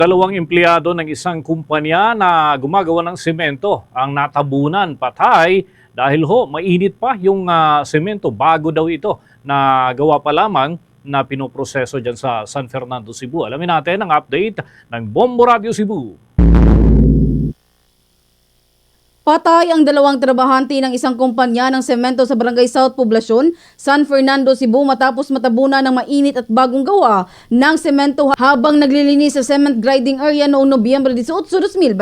Dalawang empleyado ng isang kumpanya na gumagawa ng semento ang natabunan patay dahil mainit pa yung semento bago daw ito na gawa pa lamang na pinoproseso dyan sa San Fernando, Cebu. Alamin natin ang update ng Bombo Radio Cebu. Patay ang dalawang trabahante ng isang kumpanya ng semento sa Barangay South Poblacion, San Fernando, Cebu matapos matabunan ng mainit at bagong gawa ng semento habang naglilinis sa cement grinding area noong Nobyembre 18, 2024.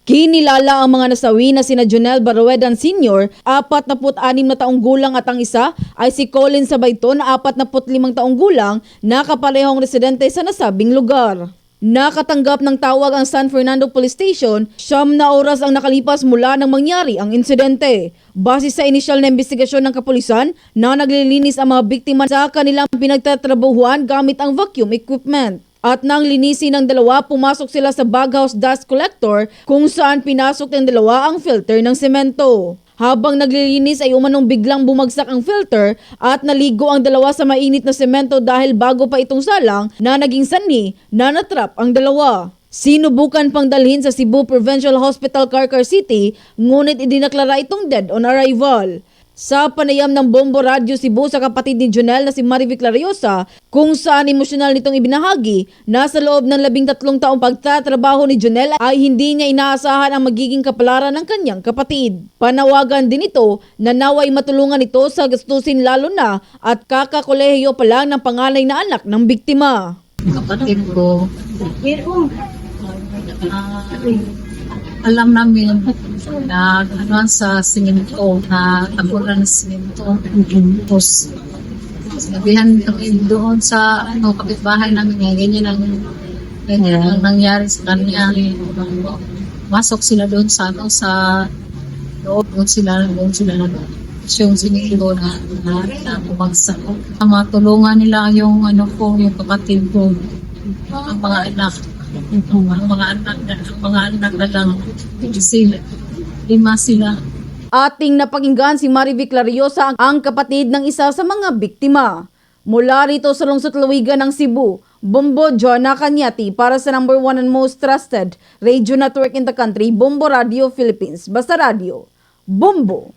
Kinilala ang mga nasawi na sina Jonel Barruedan Sr., 46 na taong gulang at ang isa ay si Colin Sabayton, 45 taong gulang na kaparehong residente sa nasabing lugar. Nakatanggap ng tawag ang San Fernando Police Station, 9 na oras ang nakalipas mula nang mangyari ang insidente. Base sa inisyal na investigasyon ng kapulisan na naglilinis ang mga biktima sa kanilang pinagtatrabahuan gamit ang vacuum equipment. At nang linisin ng dalawa, pumasok sila sa baghouse dust collector kung saan pinasok ng dalawa ang filter ng semento. Habang naglilinis ay umanong biglang bumagsak ang filter at naligo ang dalawa sa mainit na semento dahil bago pa itong salang na naging sanhi na natrap ang dalawa. Sinubukan pang dalhin sa Cebu Provincial Hospital, Carcar City, ngunit idineklara itong dead on arrival. Sa panayam ng Bombo Radio Cebu sa kapatid ni Jonel na si Marivic Lariosa, kung saan emosyonal nitong ibinahagi na sa loob ng 13 taong pagtatrabaho ni Jonel ay hindi niya inaasahan ang magiging kapalaran ng kanyang kapatid. Panawagan din ito na naway matulungan ito sa gastusin lalo na at kakakolehiyo pa lang ng panganay na anak ng biktima. Kapatid ko, alam namin na sa simento, na tabunan ng simento. Tapos, sabihan kami doon sa kapitbahay namin, ganyan ang nangyari sa kanya. Masok sila doon sa loob, doon sila na yung sinilo na bumagsak. Matulungan nila yung yung kapatid ko, ang mga anak. Ang mga anak na lang sila. 5 sila. Ating napakinggan si Marivic Lariosa, ang kapatid ng isa sa mga biktima. Mula rito sa lungsod Lawigan ng Cebu, Bombo Joanna Cañati para sa number 1 and most trusted radio network in the country, Bombo Radio Philippines. Basta Radio, Bombo!